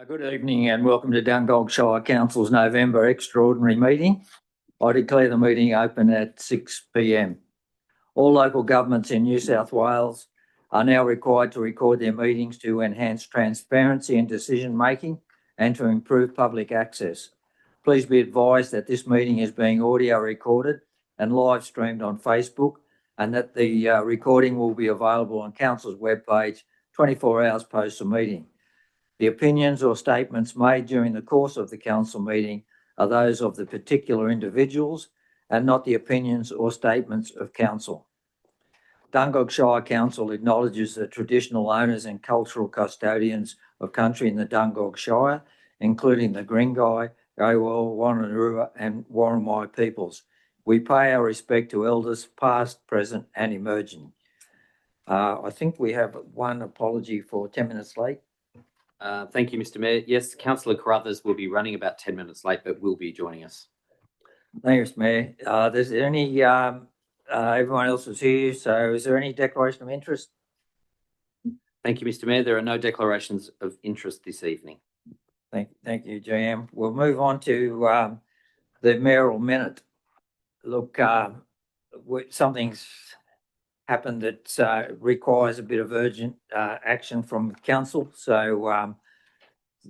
Good evening and welcome to Dungog Shire Council's November extraordinary meeting. I declare the meeting open at 6 p.m. All local governments in New South Wales are now required to record their meetings to enhance transparency in decision making and to improve public access. Please be advised that this meeting is being audio recorded and live streamed on Facebook, and that the recording will be available on Council's webpage 24 hours post the meeting. The opinions or statements made during the course of the council meeting are those of the particular individuals and not the opinions or statements of council. Dungog Shire Council acknowledges the traditional owners and cultural custodians of country in the Dungog Shire, including the Gringai, Gawal, Wonnarua and Warramai peoples. We pay our respect to elders past, present and emerging. I think we have one apology for 10 minutes late. Thank you, Mr. Mayor. Yes, Councillor Carruthers will be running about 10 minutes late, but will be joining us. Thanks, Mayor. Is there any, everyone else is here, so is there any declaration of interest? Thank you, Mr. Mayor. There are no declarations of interest this evening. Thank you, GM. We'll move on to the Mayoral Minute. Look, something's happened that requires a bit of urgent action from council. So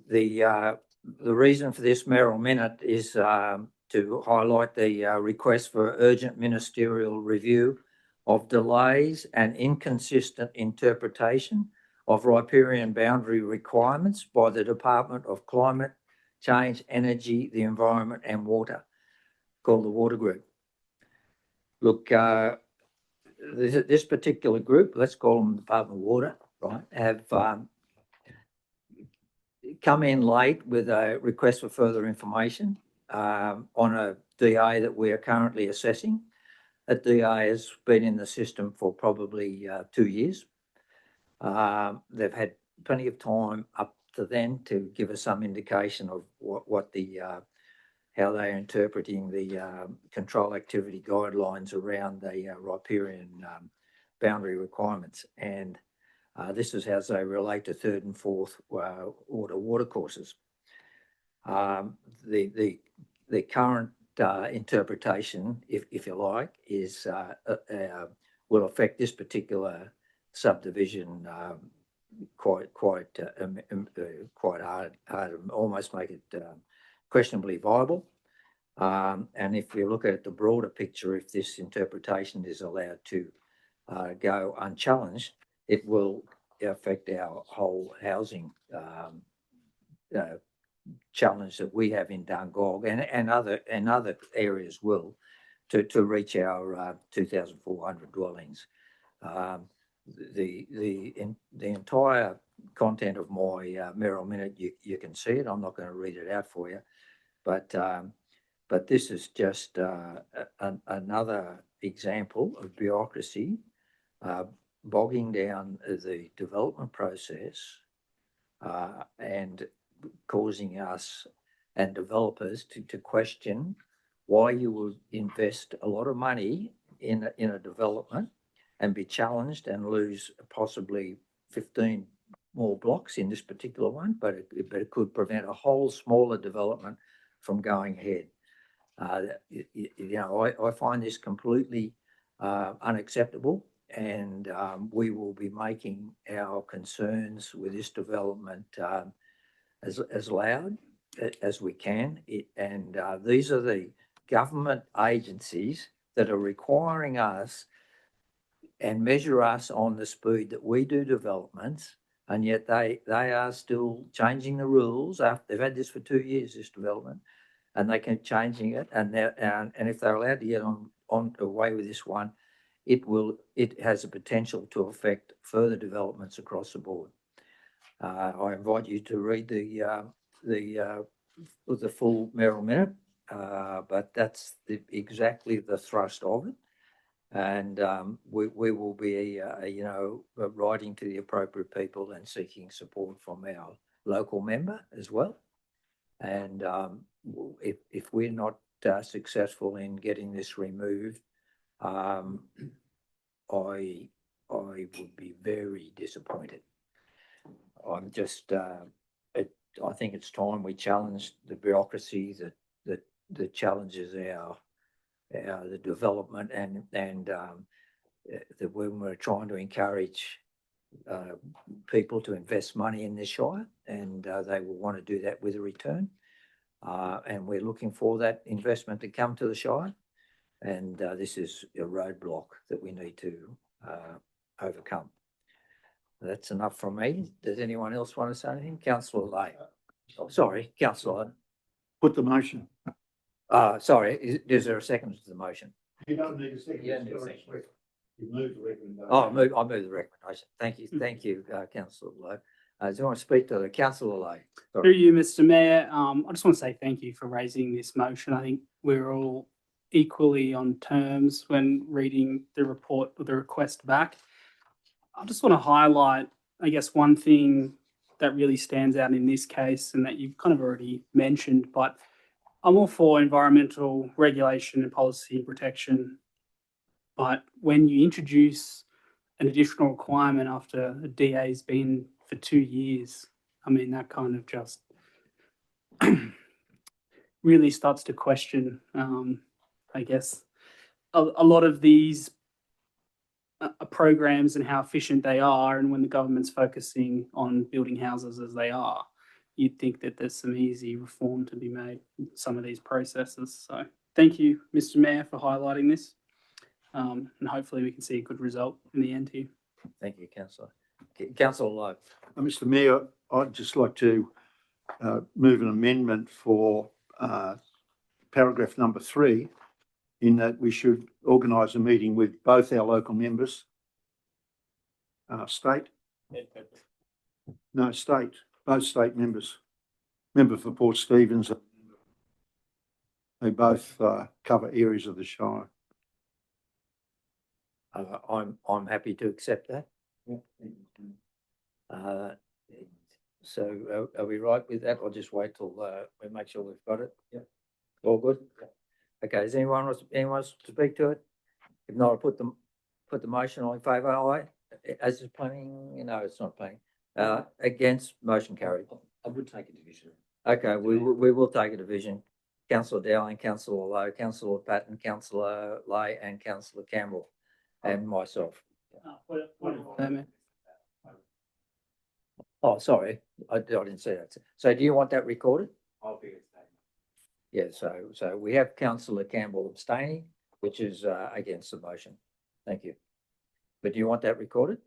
the reason for this Mayoral Minute is to highlight the request for urgent ministerial review of delays and inconsistent interpretation of riparian boundary requirements by the Department of Climate Change, Energy, the Environment and Water, called the Water Group. Look, this particular group, let's call them Department of Water, right, have come in late with a request for further information on a DA that we are currently assessing. That DA has been in the system for probably 2 years. They've had plenty of time up to then to give us some indication of what the how they're interpreting the control activity guidelines around the riparian boundary requirements. And this is how they relate to third and fourth order watercourses. The current interpretation, if you like, is will affect this particular subdivision quite hard, almost make it questionably viable. And if we look at the broader picture, if this interpretation is allowed to go unchallenged, it will affect our whole housing challenge that we have in Dungog and other areas will to reach our 2,400 dwellings. The entire content of my Mayoral Minute, you can see it. I'm not going to read it out for you, but this is just another example of bureaucracy bogging down the development process and causing us and developers to question why you will invest a lot of money in a development and be challenged and lose possibly 15 more blocks in this particular one, but it could prevent a whole smaller development from going ahead. I find this completely unacceptable, and we will be making our concerns with this development as loud as we can. These are the government agencies that are requiring us and measure us on the speed that we do developments, and yet they are still changing the rules after they've had this for 2 years, this development, and they keep changing it. And if they're allowed to get on away with this one, it has a potential to affect further developments across the board. I invite you to read the full Mayoral Minute, but that's exactly the thrust of it. And we will be, writing to the appropriate people and seeking support from our local member as well. And if we're not successful in getting this removed, I would be very disappointed. I'm just I think it's time we challenge the bureaucracy that challenges the development and that when we're trying to encourage people to invest money in this shire, and they will want to do that with a return. And we're looking for that investment to come to the shire. And this is a roadblock that we need to overcome. That's enough from me. Does anyone else want to say anything? Councillor Lay. Oh, sorry, Councillor. Put the motion. Sorry, is there a second to the motion? You don't need a second. You don't need a second. You move the recommendation. Oh, I move the recommendation. Thank you, Councillor Lowe. Do you want to speak to the Councillor Lowe? Through you, Mr. Mayor, I just want to say thank you for raising this motion. I think we're all equally on terms when reading the report or the request back. I just want to highlight, I guess, one thing that really stands out in this case and that you've kind of already mentioned, but I'm all for environmental regulation and policy protection. But when you introduce an additional requirement after a DA's been for 2 years, I mean, that kind of just really starts to question, I guess, a lot of these programs and how efficient they are. And when the government's focusing on building houses as they are, you'd think that there's some easy reform to be made in some of these processes. So thank you, Mr. Mayor, for highlighting this. And hopefully we can see a good result in the end here. Thank you, Councillor. Councillor Lowe. Mr. Mayor, I'd just like to move an amendment for paragraph number 3, in that we should organise a meeting with both our local members, both state members, member for Port Stephens. They both cover areas of the shire. I'm happy to accept that. So are we right with that? I'll just wait till we make sure we've got it. Yeah. All good? Okay, does anyone wants to speak to it? If not, I'll put the motion on in favour. Aye. As is planning, no, it's not planning. Against, motion carried. I would take a division. Okay, we will take a division. Councillor Dowling, Councillor Lowe, Councillor Patton, Councillor Lay, and Councillor Campbell, and myself. Oh, sorry, I didn't see that. So do you want that recorded? I'll be abstaining. Yeah, so we have Councillor Campbell abstaining, which is against the motion. Thank you. But do you want that recorded?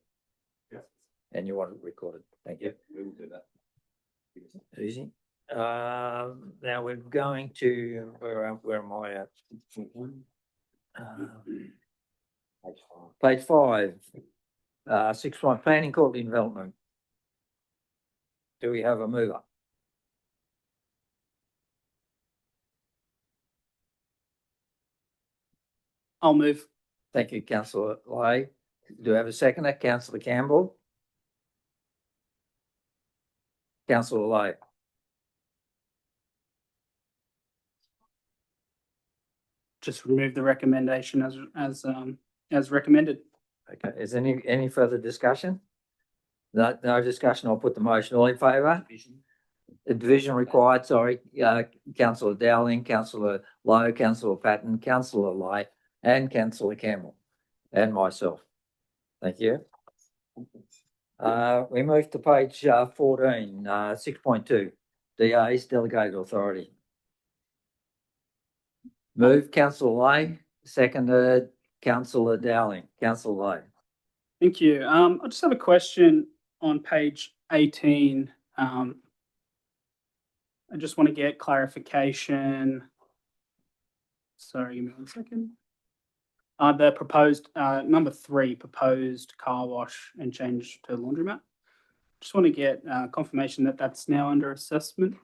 Yes. And you want it recorded? Thank you. We will do that. Easy. Now we're going to, where am I at? Page 5. 6.1, planning quarterly development. Do we have a mover? I'll move. Thank you, Councillor Lay. Do we have a seconder? Councillor Campbell? Councillor Lay. Just remove the recommendation as recommended. Okay, is any further discussion? No discussion, I'll put the motion. All in favour? The division required, sorry. Councillor Dowling, Councillor Lowe, Councillor Patton, Councillor Lay, and Councillor Campbell, and myself. Thank you. We move to page 14, 6.2, DA's Delegated Authority. Move, Councillor Lay, seconded Councillor Dowling. Councillor Lay. Thank you. I just have a question on page 18. I just want to get clarification. Sorry, give me 1 second. The proposed, number 3, proposed car wash and change to laundromat. Just want to get confirmation that that's now under assessment.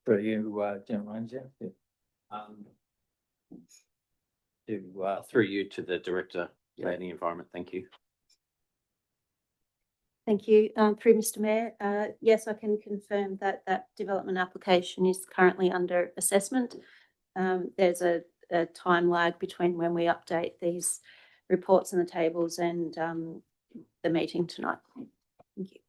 For you, General Manager. Through you to the Director, Planning Environment. Thank you. Thank you. Through Mr. Mayor, yes, I can confirm that that development application is currently under assessment. There's a time lag between when we update these reports and the tables and the meeting tonight. Thank you.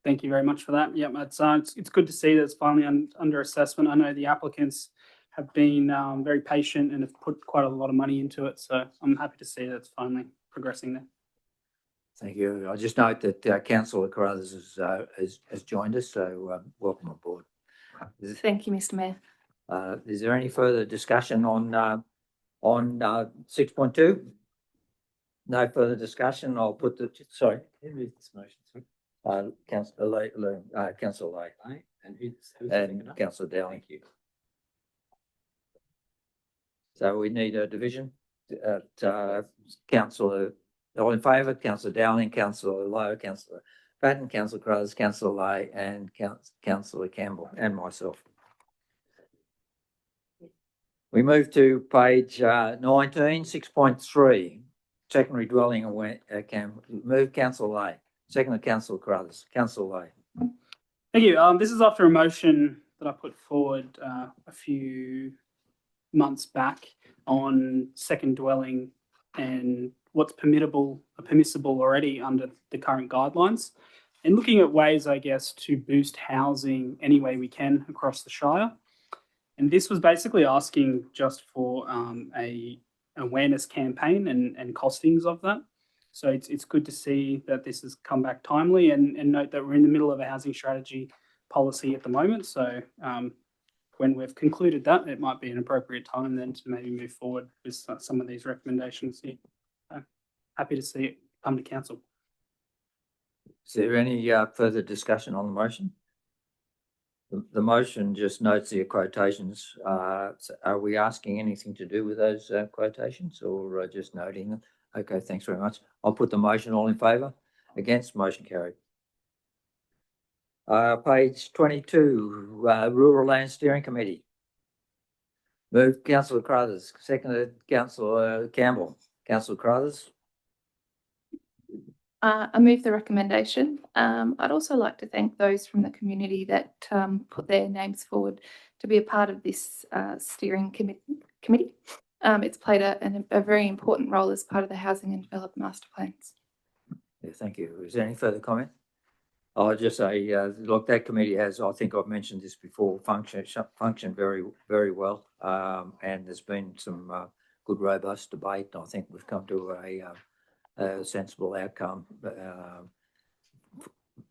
Thank you very much for that. Yeah, it's good to see that it's finally under assessment. I know the applicants have been very patient and have put quite a lot of money into it. So I'm happy to see that it's finally progressing there. Thank you. I just note that Councillor Carruthers has joined us, so welcome aboard. Thank you, Mr. Mayor. Is there any further discussion on 6.2? No further discussion. I'll put the, sorry. Who moved this motion? Sorry. Councillor Lay Aye. And who's and Councillor Dowling. Thank you. So we need a division. Councillor, all in favour? Councillor Dowling, Councillor Lowe, Councillor Patton, Councillor Crothers, Councillor Lay and Councillor Campbell and myself. We move to page 19, 6.3, secondary dwelling away. Move Councillor Lay. Second, Councillor Carruthers. Councillor Lay. Thank you. This is after a motion that I put forward a few months back on second dwelling and what's permissible already under the current guidelines, and looking at ways, I guess, to boost housing any way we can across the Shire. And this was basically asking just for a awareness campaign and costings of that. So it's good to see that this has come back timely, and note that we're in the middle of a housing strategy policy at the moment. So when we've concluded that, it might be an appropriate time then to maybe move forward with some of these recommendations here. Happy to see it come to council. Is there any further discussion on the motion? The motion just notes the quotations. So are we asking anything to do with those quotations or just noting them? Okay, thanks very much. I'll put the motion. All in favour? Against? Motion carried. Page 22, Rural Land Steering Committee. Moved Councillor Carruthers, seconded Councillor Campbell. Councillor Carruthers. I move the recommendation. I'd also like to thank those from the community that put their names forward to be a part of this steering committee. It's played a very important role as part of the Housing and Development Master Plans. Yeah, thank you. Is there any further comment? I'll just say, look, that committee has, I think I've mentioned this before, functioned very, very well. And there's been some good, robust debate. I think we've come to a sensible outcome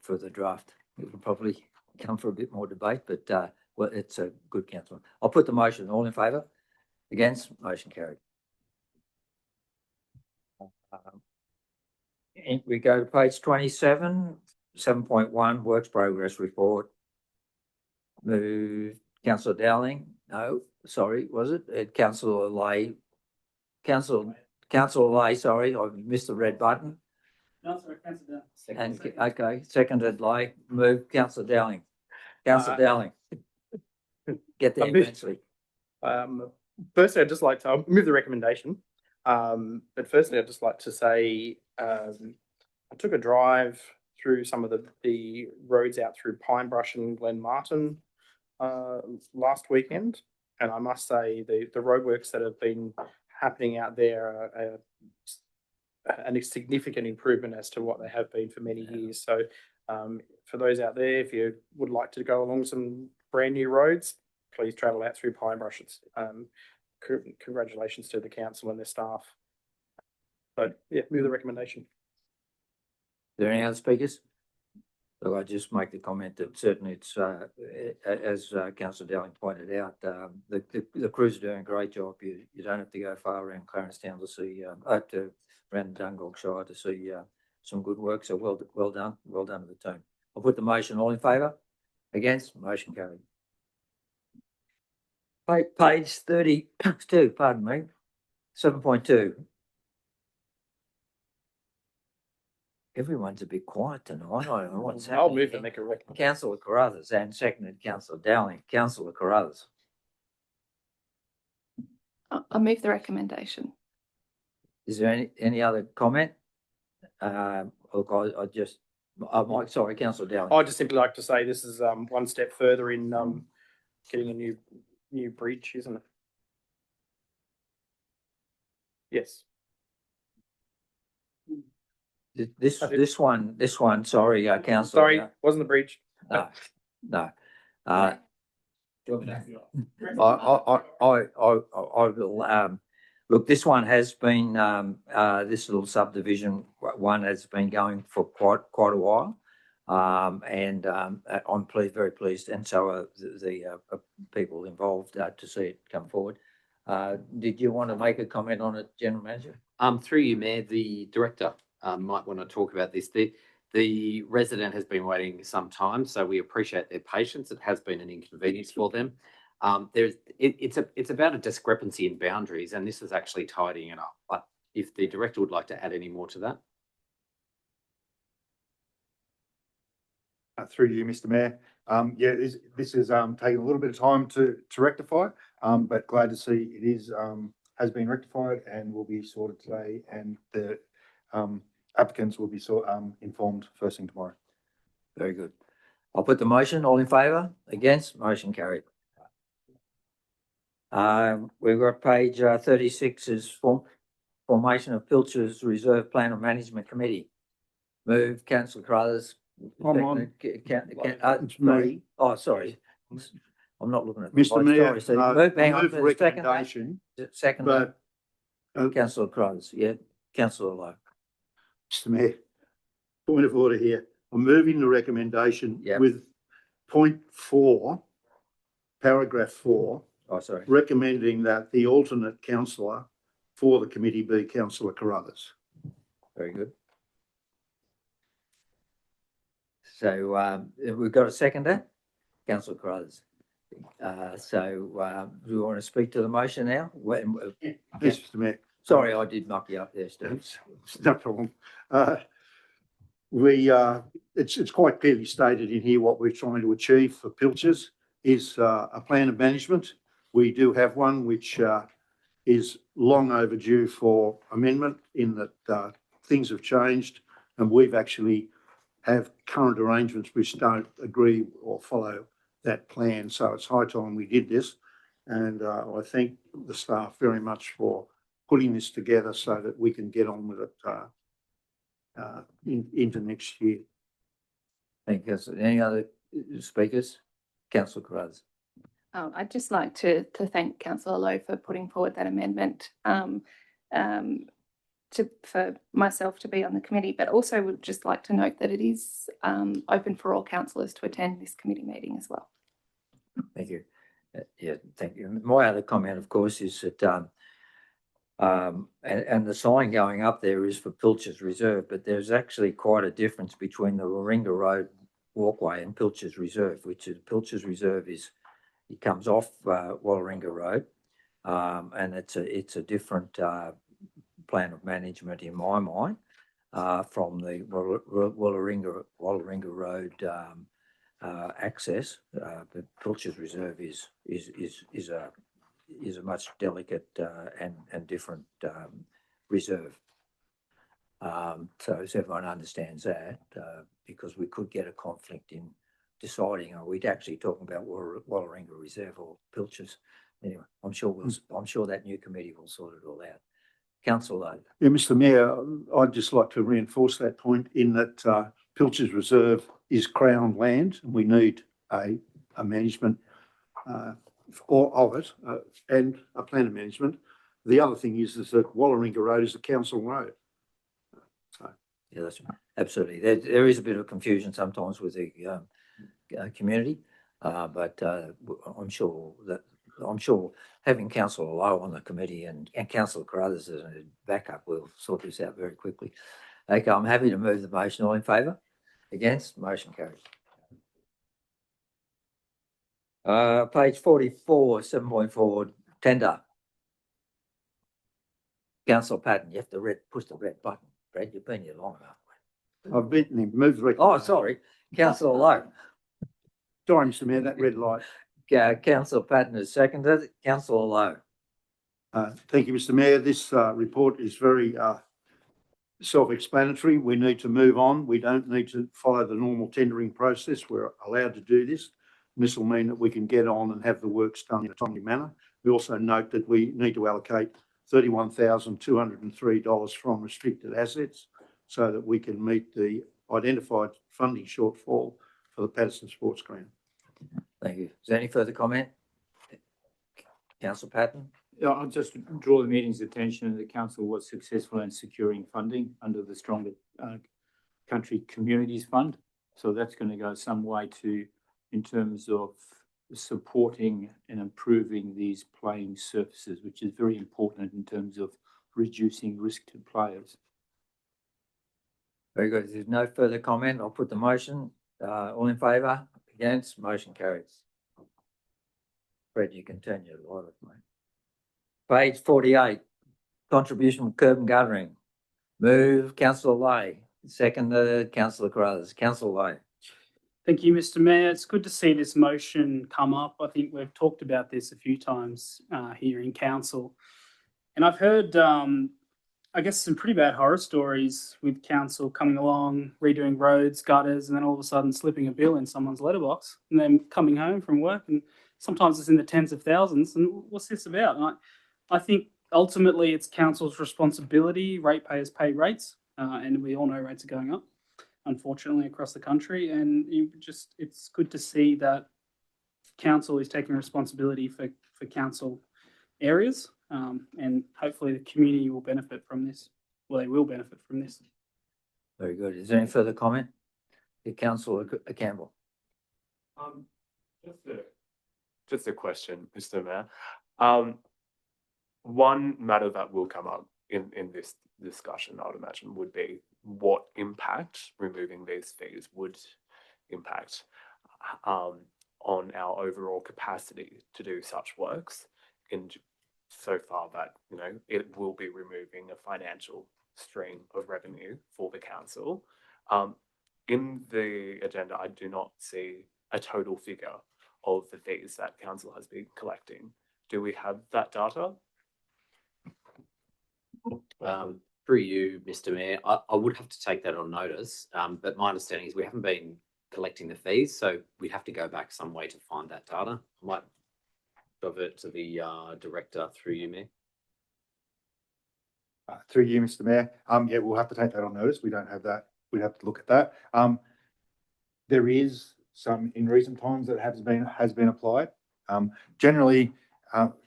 for the draft. It will probably come for a bit more debate, but well, it's a good council. I'll put the motion. All in favour? Against? Motion carried. We go to page 27, 7.1, Works Progress Report. Move Councillor Dowling. No, sorry, was it? Councillor Lay. Councillor Lay, sorry, I missed the red button. No, sorry, Councillor And okay, seconded Lay. Move Councillor Dowling. Councillor Dowling. Get there eventually. Firstly, I'd just like to move the recommendation. But firstly, I'd just like to say I took a drive through some of the roads out through Pinebrush and Glenmartin last weekend, and I must say the roadworks that have been happening out there are a significant improvement as to what they have been for many years. So for those out there, if you would like to go along some brand new roads, please travel out through Pinebrush. It's congratulations to the council and their staff. So yeah, move the recommendation. Are there any other speakers? So I just make the comment that certainly it's, as Councillor Dowling pointed out, the crews are doing a great job. You don't have to go far around Clarence Town to see, around Dungog Shire to see some good work. So well done to the team. I'll put the motion. All in favour? Against? Motion carried. Page 32, pardon me, 7.2. Everyone's a bit quiet tonight. I don't know what's happening. I'll move and make a recommendation. Councillor Carruthers and seconded Councillor Dowling. Councillor Carruthers. I move the recommendation. Is there any other comment? Look, sorry, Councillor Dowling. I'd just simply like to say this is one step further in getting a new bridge, isn't it? Yes. This one, sorry, councillor. Sorry, wasn't the bridge. No, no. Do you want me to- I will, look, this one has been, this little subdivision one has been going for quite a while. And I'm very pleased, and so are the people involved to see it come forward. Did you want to make a comment on it, General Manager? Through you, Mayor, the director might want to talk about this. The resident has been waiting some time, so we appreciate their patience. It has been an inconvenience for them. It's about a discrepancy in boundaries, and this is actually tidying it up. But if the director would like to add any more to that. Through you, Mr. Mayor. Yeah, this is taking a little bit of time to rectify, but glad to see it is has been rectified and will be sorted today, and the applicants will be informed first thing tomorrow. Very good. I'll put the motion. All in favour? Against? Motion carried. We've got page 36 is formation of Pilchers Reserve Plan and Management Committee. Move, councillor Carruthers. I'm on. It's me. Oh, sorry. I'm not looking at the Mr. slide. Mayor, Sorry, Steve. Move, hang on move for a second. recommendation, Second, but councillor Carruthers. Yeah, councillor Lowe. Mr. Mayor, point of order here. I'm moving the recommendation Yep. with point 4, paragraph 4, Oh, sorry. recommending that the alternate councillor for the committee be councillor Carruthers. Very good. So we've got a seconder, councillor Carruthers. So do you want to speak to the motion now? Yes, Mr. Mayor. Sorry, I did muck you up there, Steve. It's no problem. It's quite clearly stated in here what we're trying to achieve for Pilchers is a plan of management. We do have one which is long overdue for amendment in that things have changed, and we've actually have current arrangements which don't agree or follow that plan. So it's high time we did this, and I thank the staff very much for putting this together so that we can get on with it into next year. Thank you. Any other speakers? Councillor Carruthers. I'd just like to thank Councillor Lowe for putting forward that amendment for myself to be on the committee, but also would just like to note that it is open for all councillors to attend this committee meeting as well. Thank you. Yeah, thank you. My other comment, of course, is that and the sign going up there is for Pilchers Reserve, but there's actually quite a difference between the Warringah Road walkway and Pilchers Reserve, which is Pilchers Reserve it comes off Warringah Road, and it's a different plan of management in my mind from the Warringah Road access. But Pilchers Reserve is a much delicate and different reserve. So as everyone understands that, because we could get a conflict in deciding, are we actually talking about Warringah Reserve or Pilchers? Anyway, I'm sure that new committee will sort it all out. Councillor Lowe. Yeah, Mr. Mayor, I'd just like to reinforce that point in that Pilchers Reserve is Crown land, and we need a management of it and a plan of management. The other thing is that Warringah Road is a council road. So. Yeah, that's absolutely. There is a bit of confusion sometimes with the community, but I'm sure having Councillor Lowe on the committee and Councillor Carruthers as a backup will sort this out very quickly. Okay, I'm happy to move the motion. All in favour? Against? Motion carries. Page 44, 7.4, tender. Councillor Patton, you have to push the red button. Brad, you've been here long enough. I've been moved. Oh, sorry. Councillor Lowe. Sorry, Mr. Mayor, that red light. Councillor Patton has seconded. Councillor Lowe. Thank you, Mr. Mayor. This report is very self-explanatory. We need to move on. We don't need to follow the normal tendering process. We're allowed to do this. And this will mean that we can get on and have the works done in a timely manner. We also note that we need to allocate $31,203 from restricted assets so that we can meet the identified funding shortfall for the Paterson Sports Ground. Thank you. Is there any further comment? Councillor Patton? Yeah, I'll just draw the meeting's attention. The council was successful in securing funding under the Stronger Country Communities Fund. So that's going to go some way in terms of supporting and improving these playing surfaces, which is very important in terms of reducing risk to players. Very good. If there's no further comment, I'll put the motion. All in favour? Against? Motion carries. Fred, you can turn your light off, mate. Page 48, contribution from curb and guttering. Move, councillor Lay. Second, councillor Carruthers. Councillor Lay. Thank you, Mr. Mayor. It's good to see this motion come up. I think we've talked about this a few times here in council. And I've heard, I guess, some pretty bad horror stories with council coming along, redoing roads, gutters, and then all of a sudden slipping a bill in someone's letterbox and then coming home from work. And sometimes it's in the tens of thousands. And what's this about? And I think ultimately it's council's responsibility. Ratepayers pay rates, and we all know rates are going up, unfortunately, across the country. And it's good to see that council is taking responsibility for council areas, and hopefully the community will benefit from this. Well, they will benefit from this. Very good. Is there any further comment? Councillor Campbell. Just a question, Mr. Mayor. One matter that will come up in this discussion, I would imagine, would be what impact removing these fees would impact on our overall capacity to do such works, in so far that, you know, it will be removing a financial stream of revenue for the council. In the agenda, I do not see a total figure of the fees that council has been collecting. Do we have that data? Through you, Mr. Mayor, I would have to take that on notice, but my understanding is we haven't been collecting the fees, so we'd have to go back some way to find that data. I might divert to the director through you, Mayor. Through you, Mr. Mayor. Yeah, we'll have to take that on notice. We don't have that. We'd have to look at that. There is some in recent times that has been applied. Generally,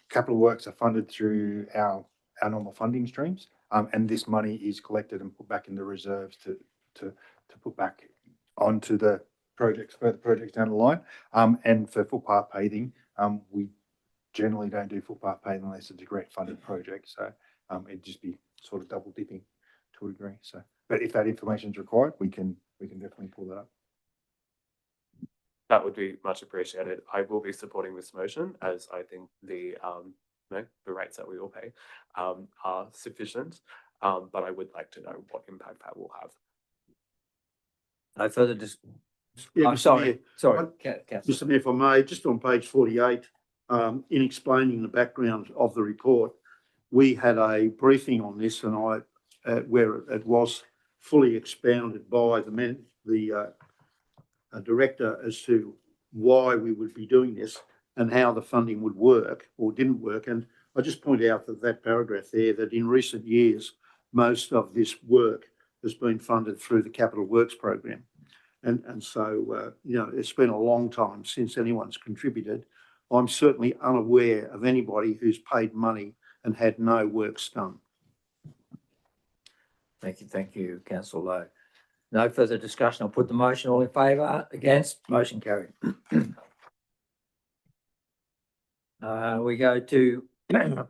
capital works are funded through our normal funding streams, and this money is collected and put back in the reserves to put back onto the projects, further projects down the line. And for footpath paving, we generally don't do footpath paving unless it's a grant funded project. So it'd just be sort of double dipping to a degree. So, but if that information is required, we can definitely pull that up. That would be much appreciated. I will be supporting this motion, as I think the rates that we all pay are sufficient, but I would like to know what impact that will have. No further Yeah, I'm Mr. sorry. Mayor. Sorry, Mr. Mayor, if I may, just on page 48, in explaining the background of the report, we had a briefing on this, and where it was fully expounded by the director as to why we would be doing this and how the funding would work or didn't work. And I just point out that paragraph there, that in recent years, most of this work has been funded through the Capital Works program. And so, you know, it's been a long time since anyone's contributed. I'm certainly unaware of anybody who's paid money and had no works done. Thank you, Councillor Lowe. No further discussion. I'll put the motion. All in favour? Against? Motion carried. We go to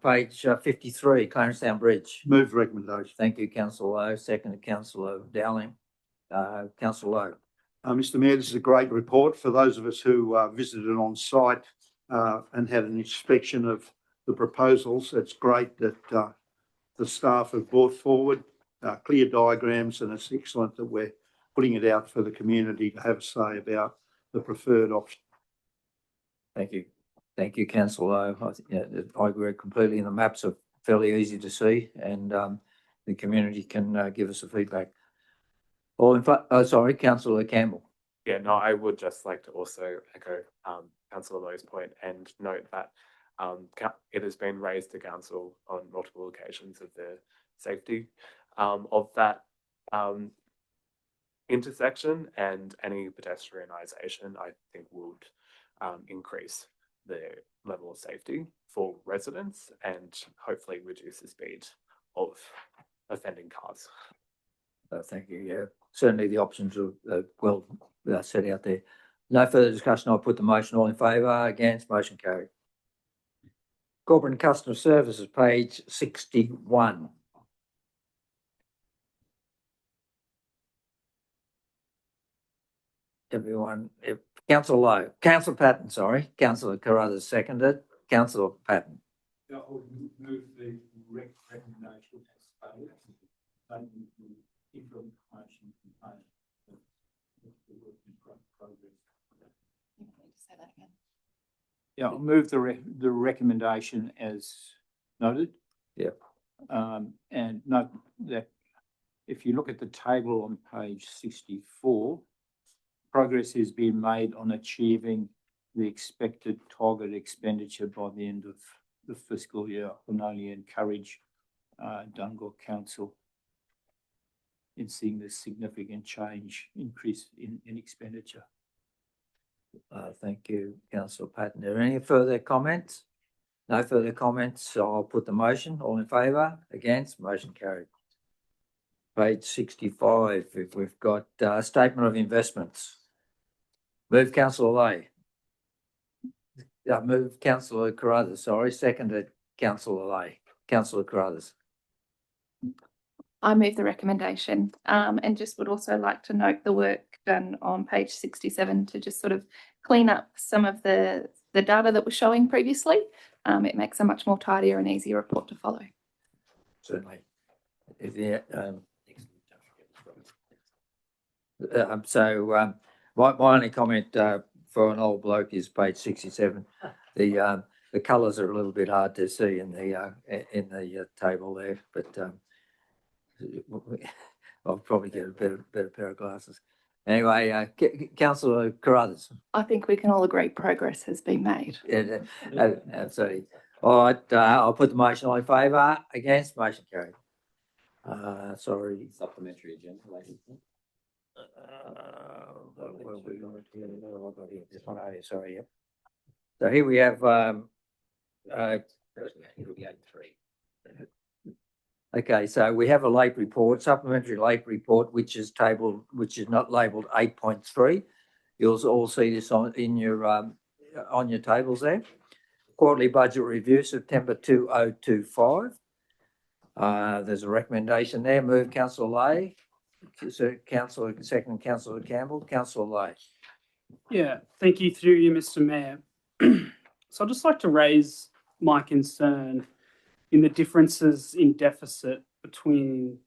page 53, Clarence Town Bridge. Move recommendation. Thank you, Councillor Lowe. Second, Councillor Dowling. Councillor Lowe. Mr. Mayor, this is a great report for those of us who visited on site and had an inspection of the proposals. It's great that the staff have brought forward clear diagrams, and it's excellent that we're putting it out for the community to have a say about the preferred option. Thank you. Thank you, Councillor Lowe. I agree completely. The maps are fairly easy to see, and the community can give us the feedback. All in fact, sorry, Councillor Campbell. Yeah, no, I would just like to also echo Councillor Lowe's point and note that it has been raised to council on multiple occasions of the safety of that intersection, and any pedestrianisation, I think, would increase the level of safety for residents and hopefully reduce the speed of offending cars. Thank you. Yeah, certainly the options are well set out there. No further discussion. I'll put the motion. All in favour? Against? Motion carried. Corporate and Customer Services, page 61. Everyone, Councillor Lowe, Councillor Patton, sorry, Councillor Carruthers seconded, Councillor Patton. I would move the recommendation as stated, taking the implementation component of the work in progress. Say that again. Yeah, I'll move the recommendation as noted. Yep. And note that if you look at the table on page 64, progress is being made on achieving the expected target expenditure by the end of the fiscal year. And only encourage Dungog Council in seeing this significant increase in expenditure. Thank you, Councillor Patton. Are there any further comments? No further comments. So I'll put the motion. All in favour? Against? Motion carried. Page 65. If we've got statement of investments. Move Councillor Lay. Move Councillor Carruthers. Sorry, seconded Councillor Lay. Councillor Carruthers. I move the recommendation, and just would also like to note the work done on page 67 to just sort of clean up some of the data that was showing previously. It makes a much more tidier and easier report to follow. Certainly. My only comment for an old bloke is page 67. The colours are a little bit hard to see in the table there, but I'll probably get a better pair of glasses. Anyway, Councillor Carruthers. I think we can all agree progress has been made. Yeah, absolutely. All right, I'll put the motion. All in favour? Against? Motion carried. Sorry. Supplementary agenda, ladies. What have we got here? Oh, I've got here. This one over here, sorry, yep. So here we have It'll be 83. okay, so we have a late report, supplementary late report, which is not labelled 8.3. You'll all see this on your tables there. Quarterly budget review, September 2025. There's a recommendation there. Move Councillor Lay. Councillor second, Councillor Campbell. Councillor Lay. Yeah, thank you through you, Mr. Mayor. So I'd just like to raise my concern in the differences in deficit between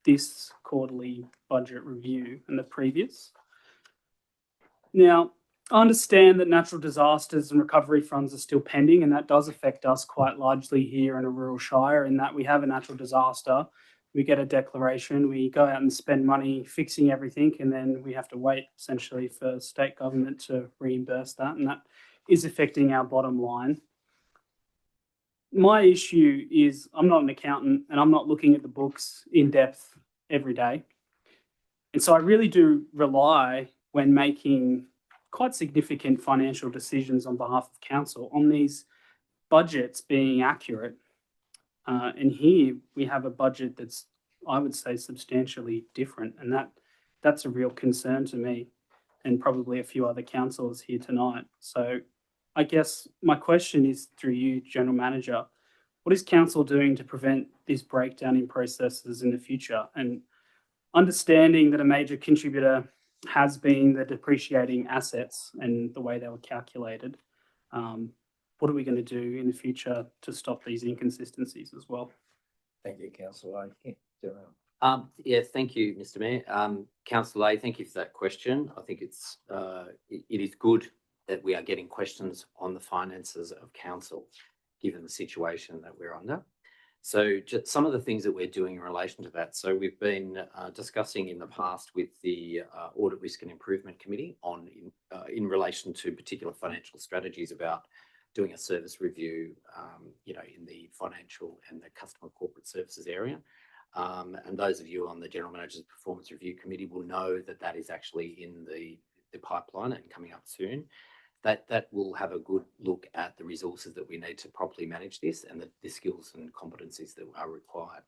this quarterly budget review and the previous. Now, I understand that natural disasters and recovery funds are still pending, and that does affect us quite largely here in a rural shire, in that we have a natural disaster, we get a declaration, we go out and spend money fixing everything, and then we have to wait essentially for state government to reimburse that, and that is affecting our bottom line. My issue is I'm not an accountant and I'm not looking at the books in depth every day. And so I really do rely, when making quite significant financial decisions on behalf of council, on these budgets being accurate. And here we have a budget that's, I would say, substantially different. And that's a real concern to me and probably a few other councillors here tonight. So I guess my question is through you, General Manager, what is council doing to prevent this breakdown in processes in the future? And understanding that a major contributor has been the depreciating assets and the way they were calculated, what are we going to do in the future to stop these inconsistencies as well? Thank you, Councillor Lay. Yeah, thank you, Mr. Mayor. Councillor Lay, thank you for that question. I think it is good that we are getting questions on the finances of council, given the situation that we're under. So just some of the things that we're doing in relation to that. So we've been discussing in the past with the Audit Risk and Improvement Committee in relation to particular financial strategies about doing a service review, in the financial and the customer corporate services area. And those of you on the General Manager's Performance Review Committee will know that that is actually in the pipeline and coming up soon. That will have a good look at the resources that we need to properly manage this and the skills and competencies that are required.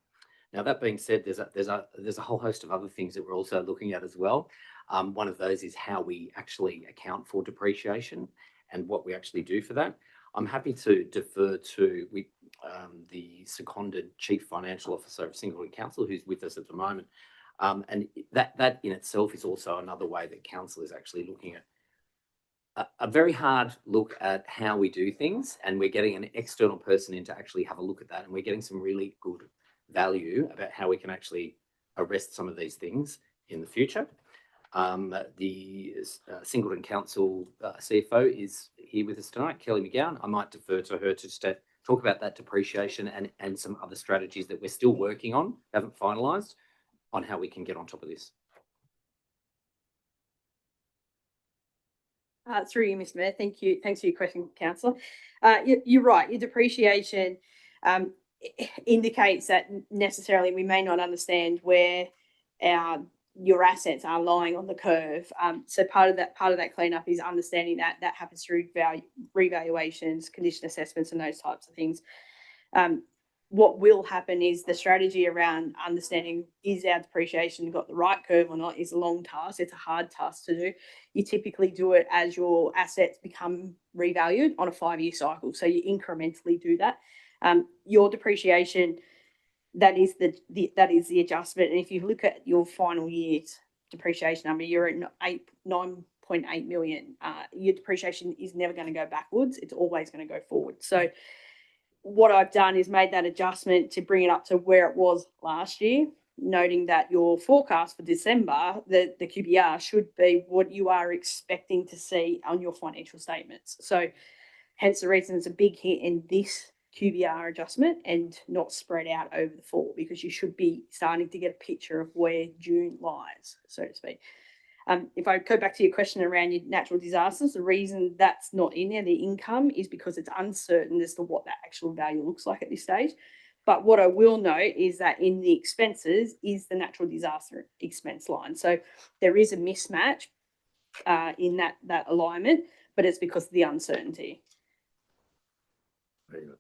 Now, that being said, there's a whole host of other things that we're also looking at as well. One of those is how we actually account for depreciation and what we actually do for that. I'm happy to defer to the seconded Chief Financial Officer of Singleton Council, who's with us at the moment. And that in itself is also another way that Council is actually looking at a very hard look at how we do things, and we're getting an external person in to actually have a look at that, and we're getting some really good value about how we can actually arrest some of these things in the future. The Singleton Council CFO is here with us tonight, Kelly McGowan. I might defer to her to just talk about that depreciation and some other strategies that we're still working on, haven't finalised, on how we can get on top of this. Through you, Mr. Mayor. Thank you. Thanks for your question, Councillor. You're right. Your depreciation indicates that necessarily we may not understand where your assets are lying on the curve. So part of that cleanup is understanding that happens through revaluations, condition assessments, and those types of things. What will happen is the strategy around understanding is our depreciation got the right curve or not is a long task. It's a hard task to do. You typically do it as your assets become revalued on a 5-year cycle. So you incrementally do that. Your depreciation, that is the adjustment. And if you look at your final year's depreciation number, you're at 9.8 million. Your depreciation is never going to go backwards. It's always going to go forward. So what I've done is made that adjustment to bring it up to where it was last year, noting that your forecast for December, the QBR should be what you are expecting to see on your financial statements. So hence the reason it's a big hit in this QBR adjustment and not spread out over the fall, because you should be starting to get a picture of where June lies, so to speak. If I go back to your question around your natural disasters, the reason that's not in there, the income, is because it's uncertain as to what that actual value looks like at this stage. But what I will note is that in the expenses is the natural disaster expense line. So there is a mismatch in that alignment, but it's because of the uncertainty. Very good.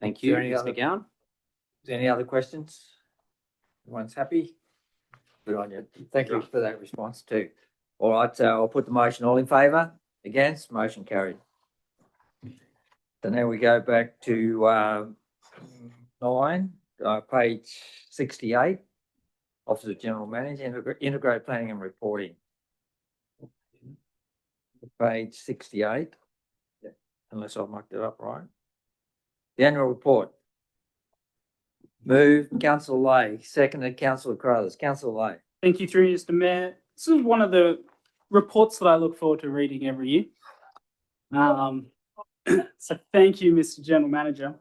Thank you, Ms. McGowan. Is there any other questions? Everyone's happy? Good on you. Thank you for that response too. All right, I'll put the motion. All in favour? Against? Motion carried. So now we go back to 9, page 68, Office of General Manager, Integrated Planning and Reporting. Page 68, unless I've marked it up right. The annual report. Moved, Councillor Lay, seconded, Councillor Carruthers. Councillor Lay. Thank you, through Mr. Mayor. This is one of the reports that I look forward to reading every year. So thank you, Mr. General Manager.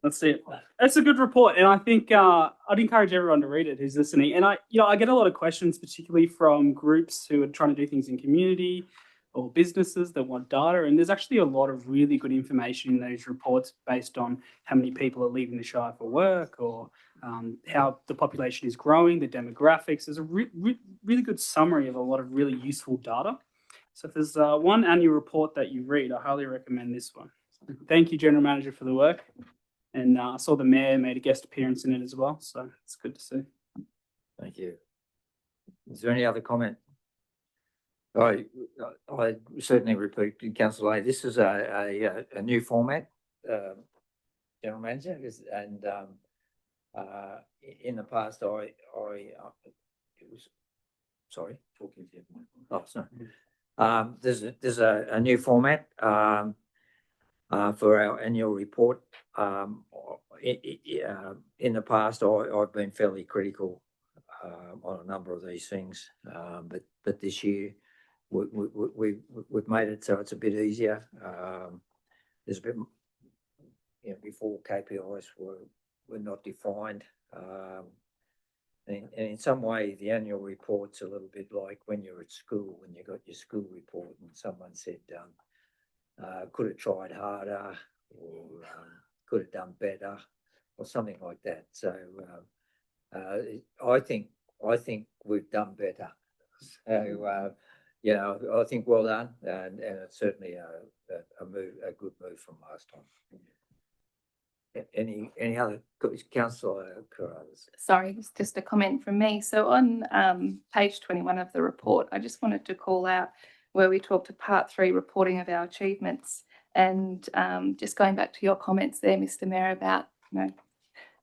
Let's see it. It's a good report, and I think I'd encourage everyone to read it who's listening. And I get a lot of questions, particularly from groups who are trying to do things in community or businesses that want data. And there's actually a lot of really good information in those reports based on how many people are leaving the Shire for work, or how the population is growing, the demographics. There's a really good summary of a lot of really useful data. So if there's one annual report that you read, I highly recommend this one. Thank you, General Manager, for the work. And I saw the Mayor made a guest appearance in it as well. So it's good to see. Thank you. Is there any other comment? I certainly repeat, Councillor Lay, this is a new format, General Manager, and in the past, it was, sorry, talking to you. Oh, sorry. There's a new format for our annual report. In the past, I've been fairly critical on a number of these things, but this year we've made it so it's a bit easier. There's a bit, before KPIs were not defined. And in some way, the annual report's a little bit like when you're at school, when you got your school report and someone said, could have tried harder, could have done better or something like that. So I think we've done better. So I think well done, and it's certainly a good move from last time. Any other, Councillor Carruthers? Sorry, it's just a comment from me. So on page 21 of the report, I just wanted to call out where we talked to part 3 reporting of our achievements, and just going back to your comments there, Mr. Mayor, about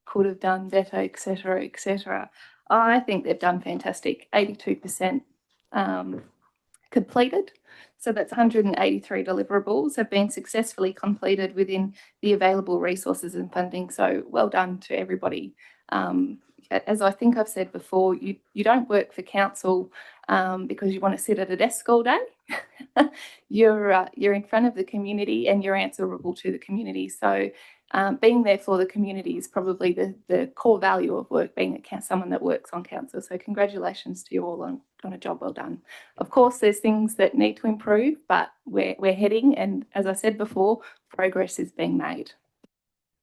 could have done better, etc., etc. I think they've done fantastic. 82% completed. So that's 183 deliverables have been successfully completed within the available resources and funding. So well done to everybody. As I think I've said before, you don't work for council because you want to sit at a desk all day. You're in front of the community and you're answerable to the community. So being there for the community is probably the core value of work, being someone that works on council. So congratulations to you all on a job well done. Of course, there's things that need to improve, but we're heading, and as I said before, progress is being made.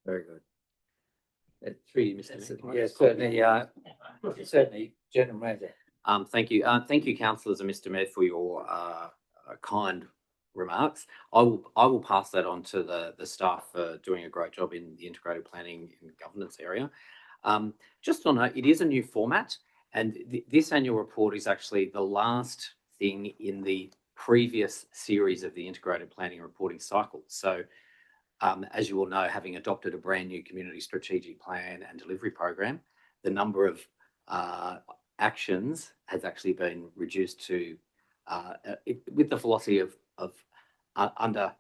Very good. Through you, Mr. Mayor. Yes, certainly, General Manager. Thank you. Thank you, councillors and Mr. Mayor, for your kind remarks. I will pass that on to the staff for doing a great job in the integrated planning and governance area. Just on note, it is a new format, and this annual report is actually the last thing in the previous series of the integrated planning reporting cycle. So as you all know, having adopted a brand new community strategic plan and delivery program, the number of actions has actually been reduced to with the philosophy of under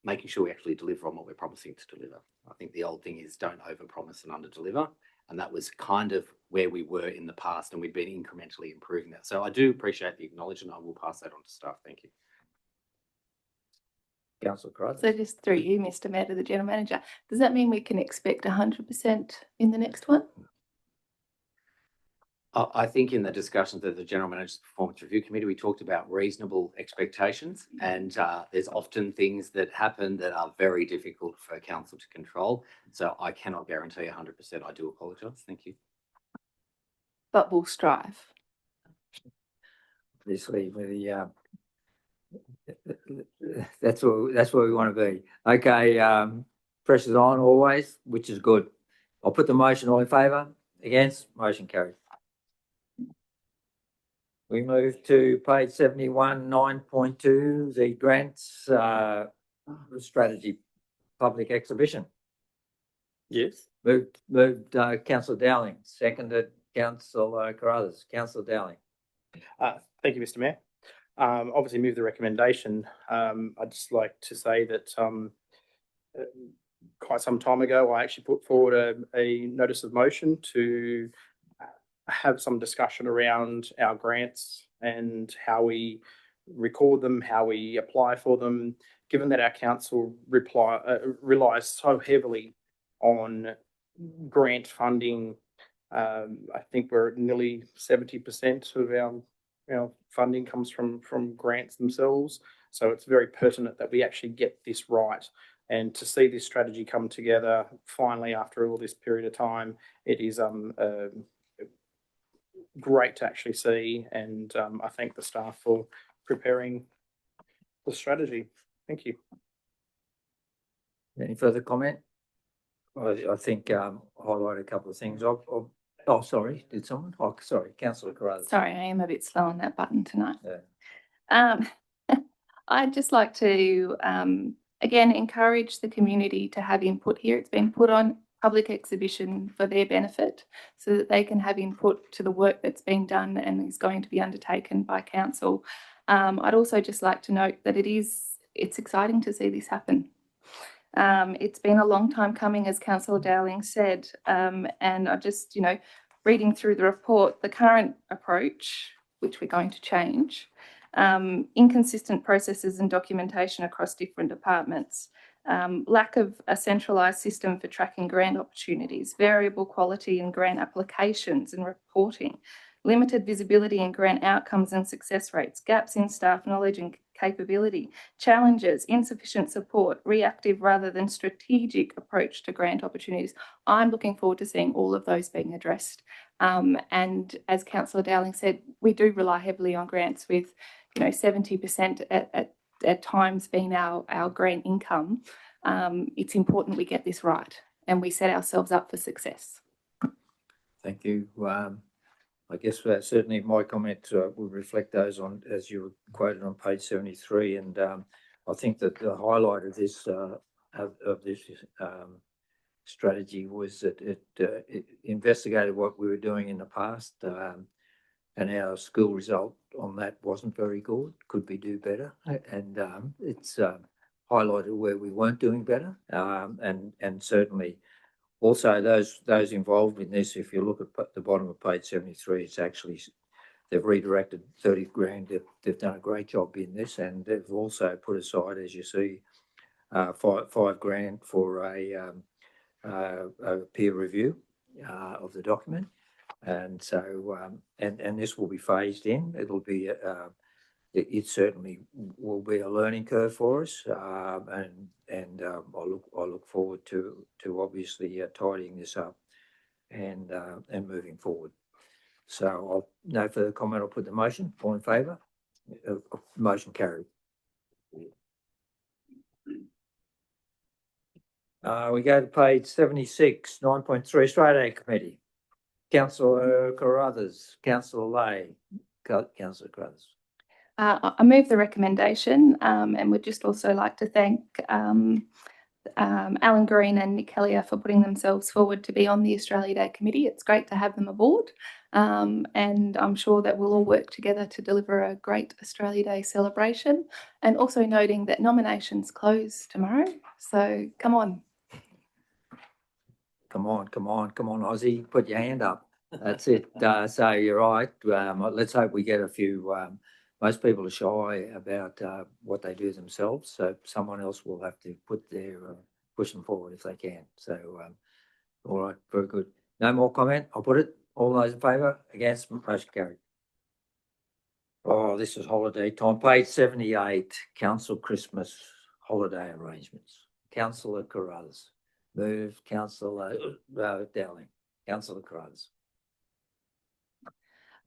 making sure we actually deliver on what we're promising to deliver. I think the old thing is don't overpromise and underdeliver, and that was kind of where we were in the past, and we've been incrementally improving that. So I do appreciate the acknowledgement. I will pass that on to staff. Thank you. Councillor Carruthers. So just through you, Mr. Mayor, to the General Manager, does that mean we can expect 100% in the next one? I think in the discussions of the General Manager's Performance Review Committee, we talked about reasonable expectations, and there's often things that happen that are very difficult for council to control. So I cannot guarantee 100%. I do apologise. Thank you. But we'll strive. Obviously, that's where we want to be. Okay, pressure's on always, which is good. I'll put the motion. All in favour? Against? Motion carried. We move to page 71, 9.2, the grants strategy public exhibition. Yes. Moved Councillor Dowling, seconded Councillor Carruthers. Councillor Dowling. Thank you, Mr. Mayor. Obviously move the recommendation. I'd just like to say that quite some time ago, I actually put forward a notice of motion to have some discussion around our grants and how we record them, how we apply for them, given that our council relies so heavily on grant funding. I think we're at nearly 70% of our funding comes from grants themselves. So it's very pertinent that we actually get this right. And to see this strategy come together finally after all this period of time, it is great to actually see, and I thank the staff for preparing the strategy. Thank you. Any further comment? I think highlight a couple of things. Oh, sorry, did someone? Oh, sorry, Councillor Carruthers. Sorry, I am a bit slow on that button tonight. Yeah. I'd just like to, again, encourage the community to have input here. It's been put on public exhibition for their benefit so that they can have input to the work that's been done and is going to be undertaken by council. I'd also just like to note that it's exciting to see this happen. It's been a long time coming, as Councillor Dowling said, and I just, reading through the report, the current approach, which we're going to change, inconsistent processes and documentation across different departments, lack of a centralised system for tracking grant opportunities, variable quality in grant applications and reporting, limited visibility in grant outcomes and success rates, gaps in staff knowledge and capability, challenges, insufficient support, reactive rather than strategic approach to grant opportunities. I'm looking forward to seeing all of those being addressed. And as Councillor Dowling said, we do rely heavily on grants, with 70% at times being our grant income. It's important we get this right and we set ourselves up for success. Thank you. I guess certainly my comments would reflect those on, as you were quoted on page 73. And I think that the highlight of this strategy was that it investigated what we were doing in the past, and our school result on that wasn't very good. Could we do better? And it's highlighted where we weren't doing better, and certainly also those involved in this. If you look at the bottom of page 73, it's actually they've redirected 30 grand. They've done a great job in this, and they've also put aside, as you see, $5 grand for a peer review of the document. And so, and this will be phased in. It'll be, it certainly will be a learning curve for us. And I look forward to obviously tidying this up and moving forward. So no further comment. I'll put the motion. All in favour? Motion carried. We go to page 76, 9.3, Australia Day Committee. Councillor Carruthers, Councillor Lay, Councillor Carruthers. I move the recommendation, and would just also like to thank Alan Green and Nick Hellier for putting themselves forward to be on the Australia Day Committee. It's great to have them aboard, and I'm sure that we'll all work together to deliver a great Australia Day celebration, and also noting that nominations close tomorrow, so come on. Come on, Ozzy, put your hand up. That's it. So you're right. Let's hope we get a few. Most people are shy about what they do themselves, so someone else will have to push them forward if they can. So, all right, very good. No more comment. I'll put it. All those in favour? Against? Motion carried. Oh, this is holiday time. Page 78, Council Christmas holiday arrangements. Councillor Carruthers. Moved. Councillor Dowling. Councillor Carruthers.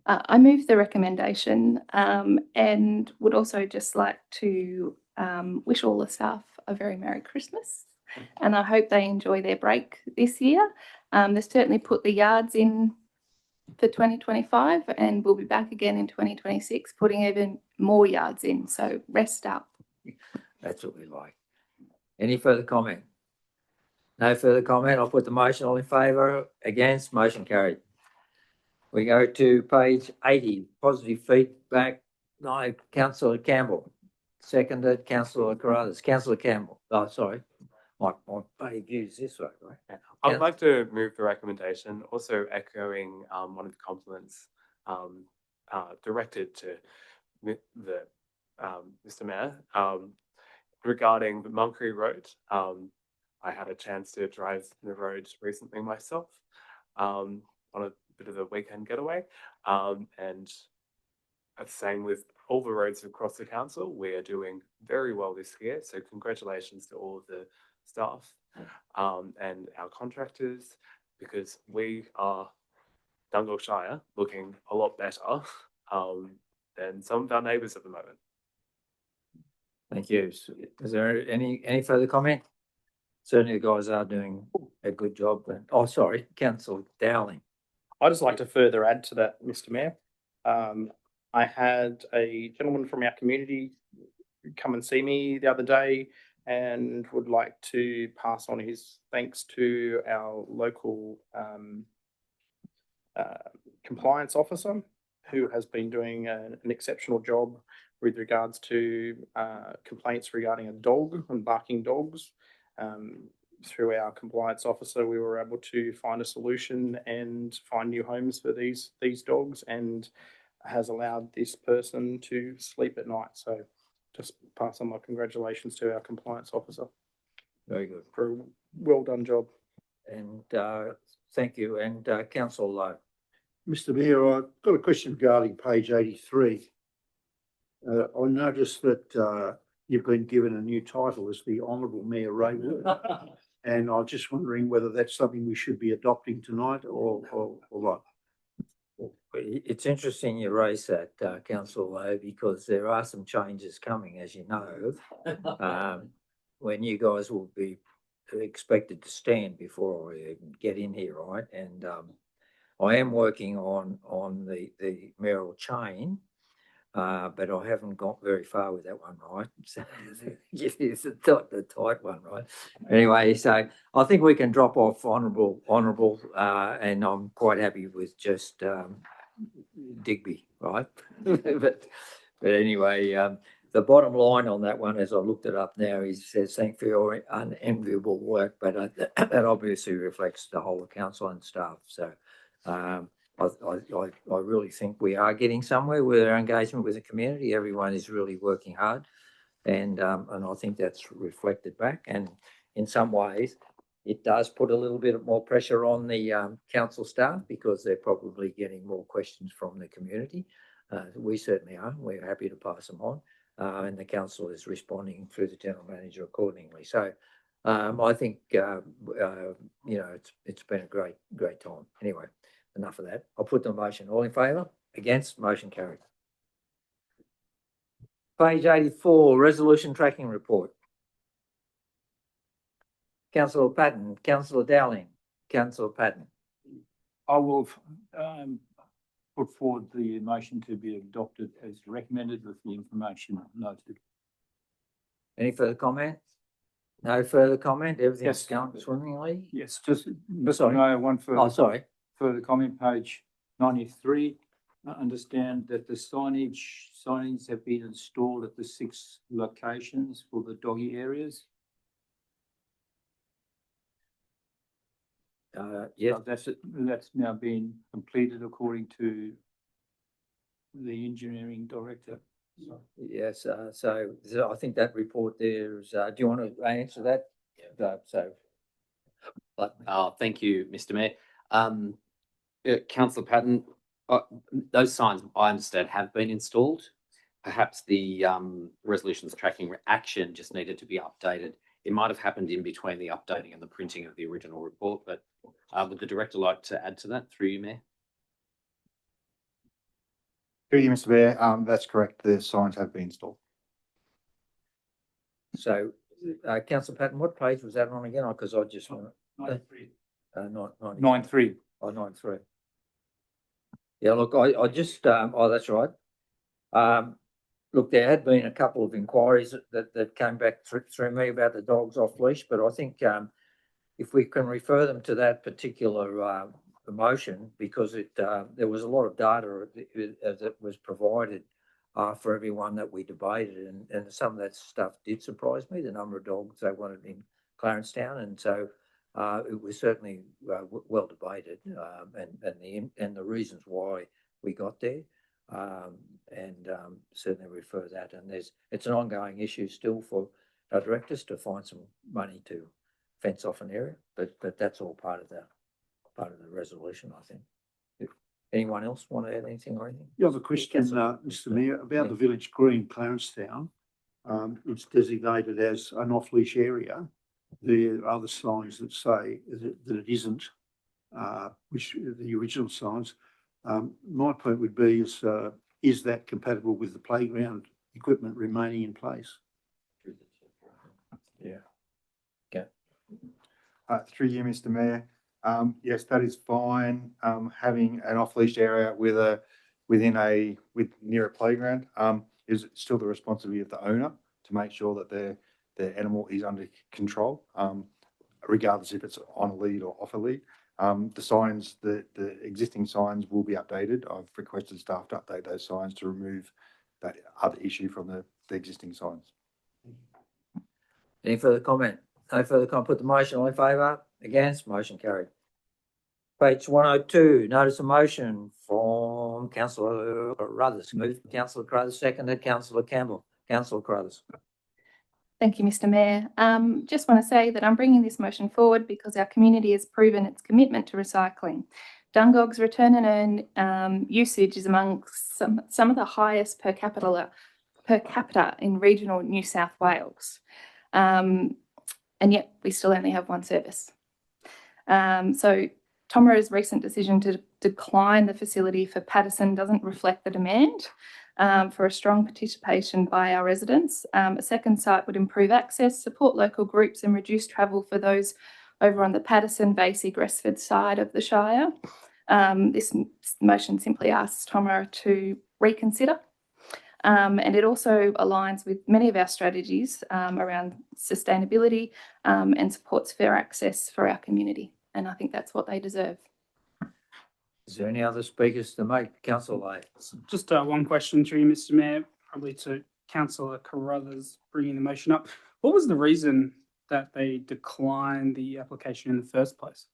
I move the recommendation, and would also just like to wish all the staff a very Merry Christmas, and I hope they enjoy their break this year. They've certainly put the yards in for 2025, and we'll be back again in 2026 putting even more yards in, so rest up. That's what we like. Any further comment? No further comment. I'll put the motion. All in favour? Against? Motion carried. We go to page 80, positive feedback. No, Councillor Campbell. Seconded, Councillor Carruthers. Councillor Campbell. Oh, sorry. My views this way, right? I'd like to move the recommendation, also echoing one of the compliments directed to the Mr. Mayor regarding the Moncrief Road. I had a chance to drive the road recently myself on a bit of a weekend getaway, and the same with all the roads across the council. We are doing very well this year, so congratulations to all of the staff and our contractors, because we are Dungog Shire looking a lot better than some of our neighbours at the moment. Thank you. Is there any further comment? Certainly the guys are doing a good job. Oh, sorry, Councillor Dowling. I'd just like to further add to that, Mr. Mayor. I had a gentleman from our community come and see me the other day and would like to pass on his thanks to our local compliance officer, who has been doing an exceptional job with regards to complaints regarding a dog and barking dogs. Through our compliance officer, we were able to find a solution and find new homes for these dogs, and has allowed this person to sleep at night. So just pass on my congratulations to our compliance officer. Very good. For a well done job. And thank you. And Councillor Lowe. Mr. Mayor, I've got a question regarding page 83. I noticed that you've been given a new title as the Honourable Mayor Ray Wood. And I was just wondering whether that's something we should be adopting tonight or what? It's interesting you raise that, Councillor Lowe, because there are some changes coming, as you know. When you guys will be expected to stand before I even get in here, right? And I am working on the mayoral chain, but I haven't got very far with that one, right? So it's the tight one, right? Anyway, so I think we can drop off honourable, and I'm quite happy with just Digby, right? but anyway, the bottom line on that one, as I looked it up now, is says thank for your unenviable work, but that obviously reflects the whole of council and staff. So I really think we are getting somewhere with our engagement with the community. Everyone is really working hard, and I think that's reflected back. And in some ways, it does put a little bit more pressure on the council staff because they're probably getting more questions from the community. We certainly are. We're happy to pass them on, and the council is responding through the general manager accordingly. So I think it's been a great time. Anyway, enough of that. I'll put the motion. All in favour? Against? Motion carried. Page 84, resolution tracking report. Councillor Patton, Councillor Dowling, Councillor Patton. I will put forward the motion to be adopted as recommended with the information noted. Any further comment? No further comment? Everything's Yes. going swimmingly? Yes, just, Mr. Sorry. Mayor, one further. Oh, sorry. Further comment, page 93. I understand that the signage have been installed at the 6 locations for the doggy areas. Yes. So that's now been completed according to the engineering director. Yes. So I think that report there is. Do you want to answer that? Thank you, Mr. Mayor. Councillor Patton, those signs I understand have been installed. Perhaps the resolutions tracking action just needed to be updated. It might have happened in between the updating and the printing of the original report, but would the director like to add to that through you, Mayor? Through you, Mr. Mayor, that's correct. The signs have been installed. So, Councillor Patton, what page was that on again? Because I just want 93. not 93. Oh, 93. Yeah, look, I just that's right. Look, there had been a couple of inquiries that came back through me about the dogs off leash, but I think if we can refer them to that particular motion, because there was a lot of data that was provided for everyone that we debated, and some of that stuff did surprise me, the number of dogs they wanted in Clarence Town, and so it was certainly well debated, and the reasons why we got there. Certainly refer that, and it's an ongoing issue still for our directors to find some money to fence off an area, but that's all part of the resolution, I think. If anyone else want to add anything or anything? You have a question, Mr. Mayor, about the village green, Clarence Town. It's designated as an off-leash area. There are other signs that say that it isn't, which are the original signs. My point would be is that compatible with the playground equipment remaining in place? Yeah. Okay. Through you, Mr. Mayor. Yes, that is fine. Having an off-leash area near a playground is still the responsibility of the owner to make sure that their animal is under control, regardless if it's on a lead or off a lead. The signs, the existing signs will be updated. I've requested staff to update those signs to remove that other issue from the existing signs. Any further comment? No further comment. Put the motion. All in favour? Against? Motion carried. Page 102, notice of motion from Councillor Carruthers. Moved Councillor Carruthers, seconded Councillor Campbell. Councillor Carruthers. Thank you, Mr. Mayor. Just want to say that I'm bringing this motion forward because our community has proven its commitment to recycling. Dungog's return and earn usage is among some of the highest per capita per capita in regional New South Wales. And yet we still only have one service. So TORMA's recent decision to decline the facility for Paterson doesn't reflect the demand for a strong participation by our residents. A second site would improve access, support local groups and reduce travel for those over on the Paterson, Vasey, Gresford side of the Shire. This motion simply asks TORMA to reconsider. And it also aligns with many of our strategies around sustainability and supports fair access for our community. And I think that's what they deserve. Is there any other speakers to make? Councillor Lay. Just one question through you, Mr. Mayor, probably to Councillor Carruthers bringing the motion up. What was the reason that they declined the application in the first place?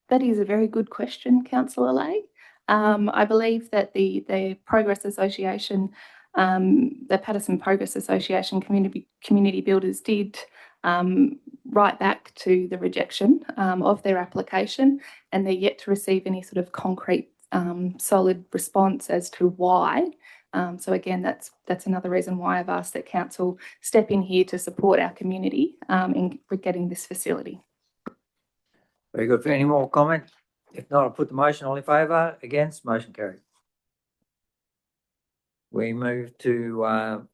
That is a very good question, Councillor Lay. I believe that the Progress Association, the Paterson Progress Association community builders did write back to the rejection of their application, and they're yet to receive any sort of concrete solid response as to why. So again, that's another reason why I've asked that council step in here to support our community in getting this facility. Very good. Any more comment? If not, I'll put the motion. All in favour? Against? Motion carried. We move to a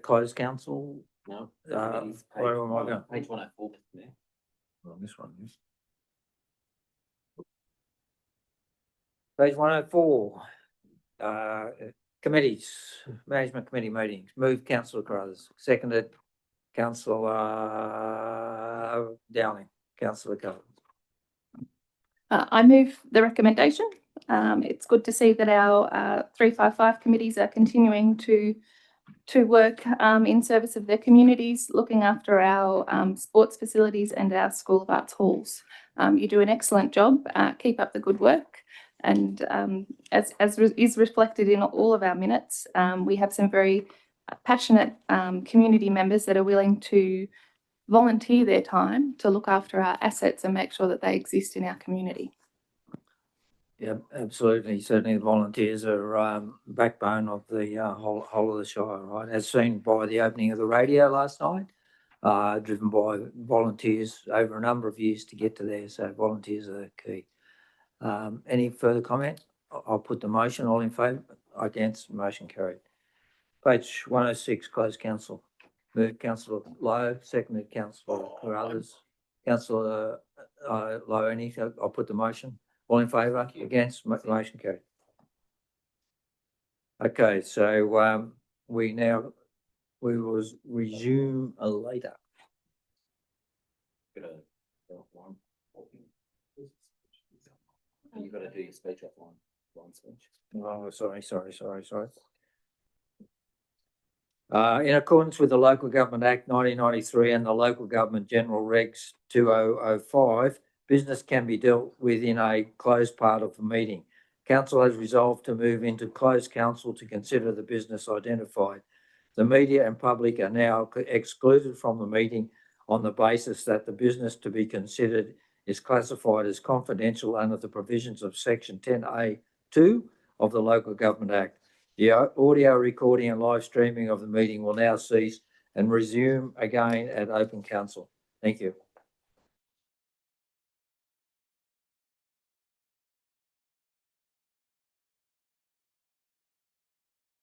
closed council. No. Where am I going? Page 104. On this one. Yes. Page 104. Committees, management committee meetings. Move Councillor Carruthers. Seconded Councillor Dowling. Councillor Carruthers. I move the recommendation. It's good to see that our 355 committees are continuing to work in service of their communities, looking after our sports facilities and our School of Arts halls. You do an excellent job. Keep up the good work. And as is reflected in all of our minutes, we have some very passionate community members that are willing to volunteer their time to look after our assets and make sure that they exist in our community. Yeah, absolutely. Certainly the volunteers are backbone of the whole of the Shire, right? As seen by the opening of the radio last night, driven by volunteers over a number of years to get to there. So volunteers are key. Any further comment? I'll put the motion. All in favour? Against? Motion carried. Page 106, closed council. Moved Councillor Lowe, seconded Councillor Carruthers. Councillor Lowe, I'll put the motion. All in favour? Against? Motion carried. Okay, so we will resume later. You've got to do your speech offline. Speech. Oh, sorry. In accordance with the Local Government Act 1993 and the Local Government General Regs 2005, business can be dealt with in a closed part of the meeting. Council has resolved to move into closed council to consider the business identified. The media and public are now excluded from the meeting on the basis that the business to be considered is classified as confidential under the provisions of Section 10A(2) of the Local Government Act. The audio recording and live streaming of the meeting will now cease and resume again at open council. Thank you.